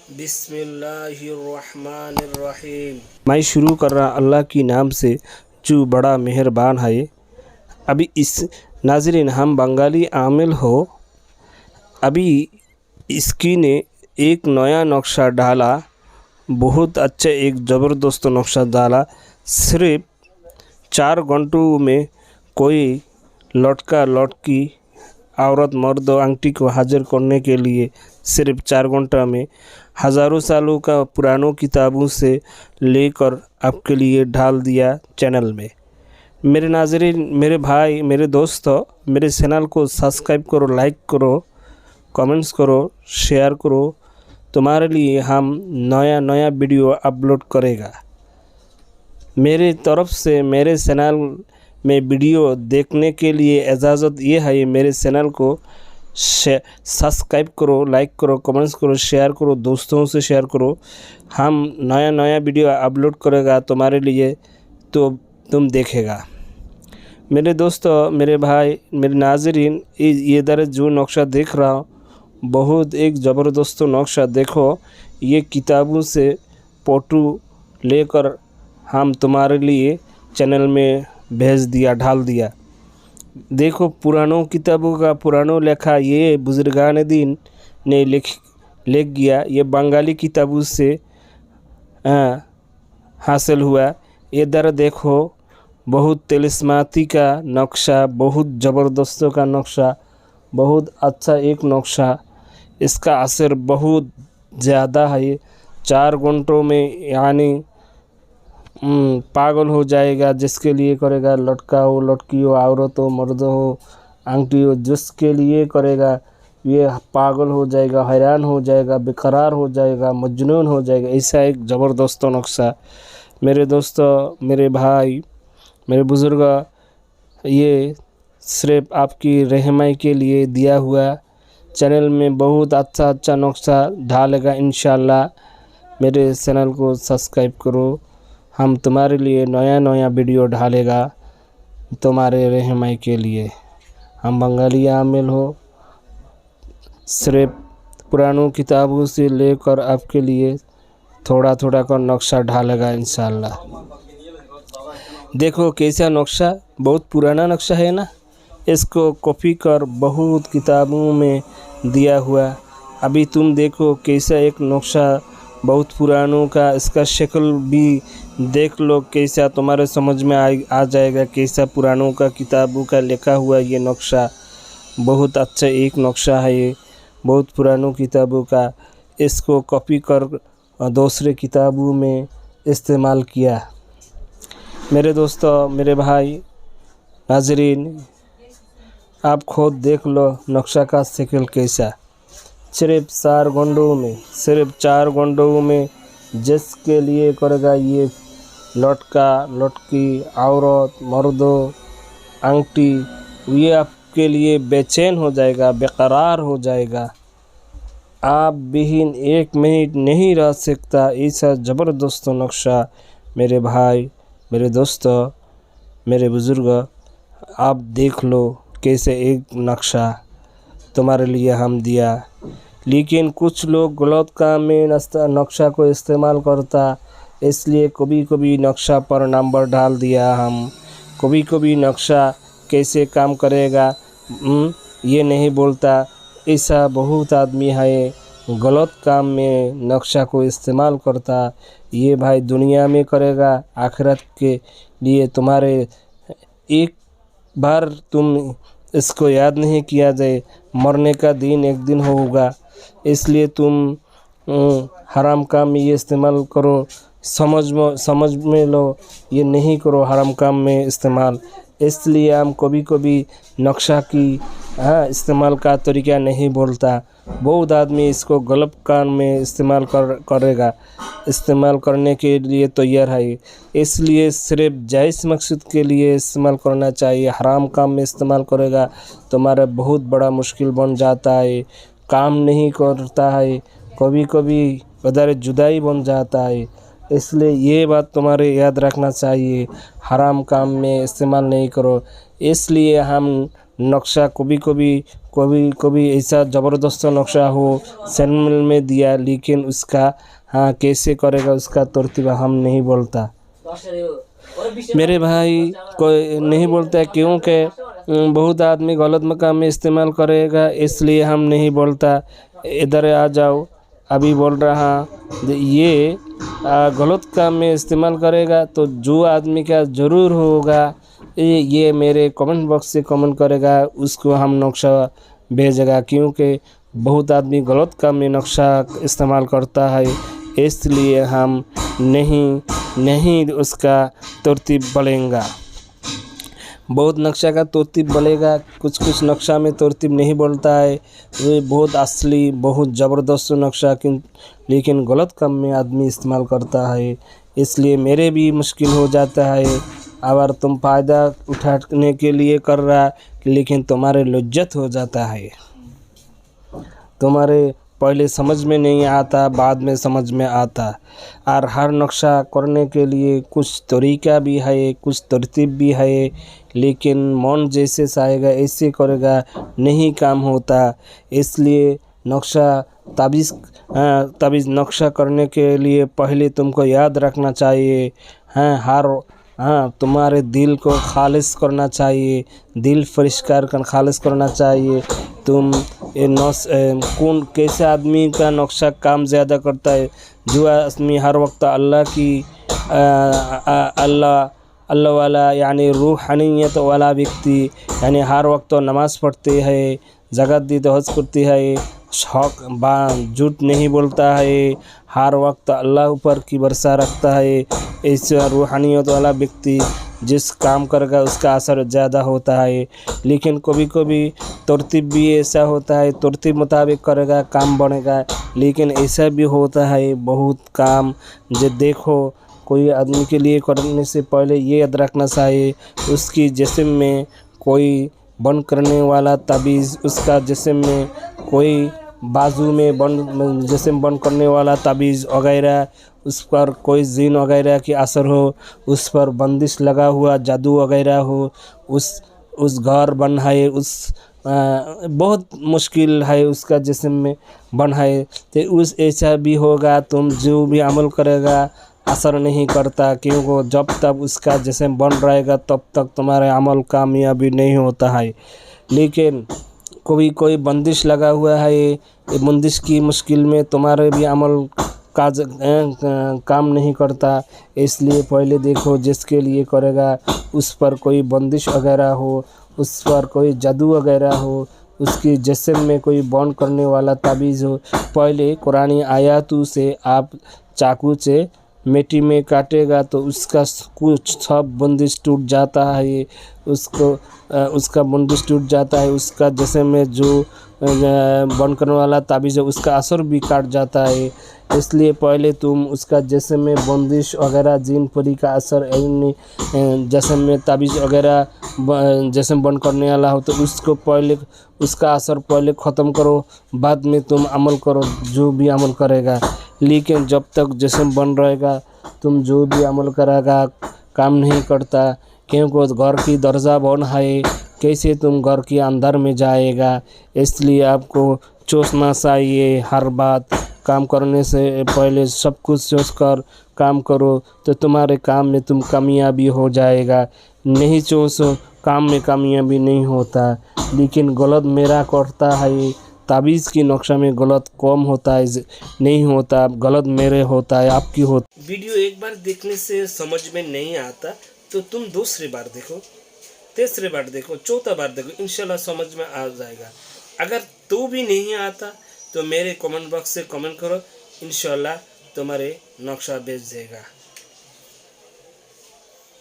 बिस्मिल्लाहिर्रहमानिर्रहीम। मैं शुरू कर रहा अल्लाह की नाम से जो बड़ा मेहरबान है। अभी इस नाज़रीन हम बंगाली आमिल हो। अभी इसकी ने एक नया नक्शा डाला, बहुत अच्छा एक ज़बरदस्त नक्शा डाला। सिर्फ 4 घंटों में कोई लड़का लड़की औरत मर्द आंटी को हाजिर करने के लिए सिर्फ 4 घंटा में हज़ारों सालों का पुरानों किताबों से लेकर आपके लिए डाल दिया चैनल में। मेरे नाज़रीन, मेरे भाई, मेरे दोस्तों, मेरे चैनल को सब्सक्राइब करो, लाइक करो, कमेंट्स करो, शेयर करो। तुम्हारे लिए हम नया नया वीडियो अपलोड करेगा। मेरे तरफ से मेरे चैनल में वीडियो देखने के लिए इजाज़त ये है, मेरे चैनल को सब्सक्राइब करो, लाइक करो, कमेंट्स करो, शेयर करो, दोस्तों से शेयर करो। हम नया नया वीडियो अपलोड करेगा तुम्हारे लिए, तो तुम देखेगा। मेरे दोस्तों, मेरे भाई, मेरे नाज़रीन, ये इधर जो नक्शा देख रहा हूँ बहुत एक ज़बरदस्त नक्शा। देखो, ये किताबों से फ़ोटो लेकर हम तुम्हारे लिए चैनल में भेज दिया, डाल दिया। देखो, पुरानों किताबों का पुरानों लेखा ये बुजुर्गान दिन ने लिख गया। ये बंगाली किताबों से हासिल हुआ। इधर देखो, बहुत तिलिस्माती का नक्शा, बहुत ज़बरदस्त का नक्शा, बहुत अच्छा एक नक्शा। इसका असर बहुत ज़्यादा है। 4 घंटों में यानी पागल हो जाएगा। जिसके लिए करेगा, लड़का हो, लड़की हो, औरत हो, मर्द हो, आंटी हो, जिसके लिए करेगा ये पागल हो जाएगा, हैरान हो जाएगा, बेकरार हो जाएगा, मजनून हो जाएगा। ऐसा एक ज़बरदस्त नक्शा। मेरे दोस्तों, मेरे भाई, मेरे बुज़ुर्ग, ये सिर्फ आपकी रहनुमाई के लिए दिया हुआ चैनल में बहुत अच्छा अच्छा नक्शा डालेगा इंशाल्लाह। मेरे चैनल को सब्सक्राइब करो। हम तुम्हारे लिए नया नया वीडियो डालेगा तुम्हारे रहनुमाई के लिए। हम बंगाली आमिल हो, सिर्फ पुरानों किताबों से लेकर आपके लिए थोड़ा थोड़ा कर नक्शा डालेगा इंशाल्लाह। देखो कैसा नक्शा, बहुत पुराना नक्शा है ना। इसको कॉपी कर बहुत किताबों में दिया हुआ। अभी तुम देखो कैसा एक नक्शा बहुत पुरानों का। इसका शक्ल भी देख लो कैसा, तुम्हारे समझ में आ जाएगा कैसा पुरानों का किताबों का लिखा हुआ ये नक्शा। बहुत अच्छा एक नक्शा है ये, बहुत पुरानों किताबों का। इसको कॉपी कर दूसरे किताबों में इस्तेमाल किया। मेरे दोस्तों, मेरे भाई, नाज़रीन, आप खुद देख लो नक्शा का शक्ल कैसा। सिर्फ 4 घंटों में, सिर्फ 4 घंटों में जिसके लिए करेगा ये लड़का लड़की, औरत मर्दो, आंटी, ये आपके लिए बेचैन हो जाएगा, बेकरार हो जाएगा। आप बिहीन 1 मिनट नहीं रह सकता। ऐसा ज़बरदस्त नक्शा। मेरे भाई, मेरे दोस्तों, मेरे बुज़ुर्ग, आप देख लो कैसे एक नक्शा तुम्हारे लिए हम दिया। लेकिन कुछ लोग गलत काम में नक्शा को इस्तेमाल करता, इसलिए कभी कभी नक्शा पर नंबर डाल दिया हम। कभी कभी नक्शा कैसे काम करेगा ये नहीं बोलता। ऐसा बहुत आदमी है गलत काम में नक्शा को इस्तेमाल करता। ये भाई दुनिया में करेगा, आखिरत के लिए तुम्हारे एक बार तुम इसको याद नहीं किया जाए, मरने का दिन एक दिन होगा। इसलिए तुम हराम काम में ये इस्तेमाल करो। समझ में लो, ये नहीं करो हराम काम में इस्तेमाल। इसलिए हम कभी कभी नक्शा की इस्तेमाल का तरीका नहीं बोलता। बहुत आदमी इसको गलत काम में इस्तेमाल करेगा, इस्तेमाल करने के लिए तैयार है। इसलिए सिर्फ जायज़ मकसद के लिए इस्तेमाल करना चाहिए। हराम काम में इस्तेमाल करेगा तुम्हारा बहुत बड़ा मुश्किल बन जाता है, काम नहीं करता है, कभी कभी ज़्यादा जुदाई बन जाता है। इसलिए ये बात तुम्हारे याद रखना चाहिए, हराम काम में इस्तेमाल नहीं करो। इसलिए हम नक्शा कभी ऐसा ज़बरदस्त नक्शा हो सैंडल में दिया, लेकिन उसका हाँ कैसे करेगा उसका तरतीब हम नहीं बोलता। मेरे भाई कोई नहीं बोलता है, क्योंकि बहुत आदमी गलत मकाम में इस्तेमाल करेगा, इसलिए हम नहीं बोलता। इधर आ जाओ, अभी बोल रहा ये गलत काम में इस्तेमाल करेगा तो जो आदमी का ज़रूर होगा ये मेरे कमेंट बॉक्स से कमेंट करेगा, उसको हम नक्शा भेजेगा। क्योंकि बहुत आदमी गलत काम में नक्शा इस्तेमाल करता है, इसलिए हम नहीं उसका तरतीब बोलेंगे। बहुत नक्शा का तरतीब बोलेगा, कुछ नक्शा में तरतीब नहीं बोलता है। ये बहुत असली बहुत ज़बरदस्त नक्शा लेकिन गलत काम में आदमी इस्तेमाल करता है, इसलिए मेरे भी मुश्किल हो जाता है। अगर तुम फ़ायदा उठाने के लिए कर रहा, लेकिन तुम्हारे लज्जत हो जाता है, तुम्हारे पहले समझ में नहीं आता, बाद में समझ में आता। और हर नक्शा करने के लिए कुछ तरीका भी है, कुछ तरतीब भी है, लेकिन मन जैसे चाहेगा ऐसे करेगा नहीं काम होता। इसलिए नक्शा ताबीज़ नक्शा करने के लिए पहले तुमको याद रखना चाहिए। तुम्हारे दिल को खालिस करना चाहिए, दिल परिष्कार कर खालिस करना चाहिए। तुम कौन कैसे आदमी का नक्शा काम ज़्यादा करता है? जो आदमी हर वक्त अल्लाह की अल्लाह वाला यानी रूहानियत वाला व्यक्ति, यानी हर वक्त नमाज़ पढ़ते है, ज़कात देते हज करती है, झूठ नहीं बोलता है, हर वक्त अल्लाह ऊपर की भरोसा रखता है, ऐसा रूहानियत वाला व्यक्ति जिस काम करेगा उसका असर ज़्यादा होता है। लेकिन कभी तरतीब भी ऐसा होता है, तरतीब मुताबिक करेगा काम बनेगा, लेकिन ऐसा भी होता है बहुत काम जो देखो कोई आदमी के लिए करने से पहले ये याद रखना चाहिए उसकी जिस्म में कोई बंद करने वाला ताबीज़, उसका जिस्म में कोई बाजू में जिस्म बंद करने वाला ताबीज़ वगैरह, उस पर कोई जीन वगैरह की असर हो, उस पर बंदिश लगा हुआ जादू वगैरह हो, उस घर बन है, बहुत मुश्किल है उसका जिस्म में बन है। तो उस ऐसा भी होगा, तुम जो भी अमल करेगा असर नहीं करता, क्योंकि जब तक उसका जिस्म बन रहेगा तब तक तुम्हारे अमल कामयाबी नहीं होता है। लेकिन कोई बंदिश लगा हुआ है, ये बंदिश की मुश्किल में तुम्हारे भी अमल काम नहीं करता। इसलिए पहले देखो जिसके लिए करेगा उस पर कोई बंदिश वगैरह हो, उस पर कोई जादू वगैरह हो, उसकी जिस्म में कोई बंद करने वाला ताबीज़ हो, पहले कुरानी आयतों से आप चाकू से मिट्टी में काटेगा तो उसका कुछ सब बंदिश टूट जाता है, उसका बंदिश टूट जाता है, उसका जिस्म में जो बंद करने वाला ताबीज़ है उसका असर भी काट जाता है। इसलिए पहले तुम उसका जिस्म में बंदिश वगैरह जिन परी का असर जिस्म में ताबीज़ वगैरह जिस्म बंद करने वाला हो तो उसको पहले उसका असर पहले ख़त्म करो, बाद में तुम अमल करो जो भी अमल करेगा। लेकिन जब तक जिस्म बन रहेगा तुम जो भी अमल करेगा काम नहीं करता, क्योंकि घर की दरजा बन है, कैसे तुम घर के अंदर में जाएगा। इसलिए आपको सोचना चाहिए, हर बात काम करने से पहले सब कुछ सोच कर काम करो तो तुम्हारे काम में तुम कामयाबी हो जाएगा। नहीं सोचो काम में कामयाबी नहीं होता, लेकिन गलत मेरा करता है, ताबीज़ की नक्शा में गलत कम होता है, नहीं होता, गलत मेरे होता है, आपकी होता। वीडियो एक बार देखने से समझ में नहीं आता तो तुम दूसरी बार देखो, तीसरी बार देखो, चौथा बार देखो, इंशाल्लाह समझ में आ जाएगा। अगर तो भी नहीं आता तो मेरे कमेंट बॉक्स से कमेंट करो, इंशाल्लाह तुम्हारे नक्शा भेज देगा।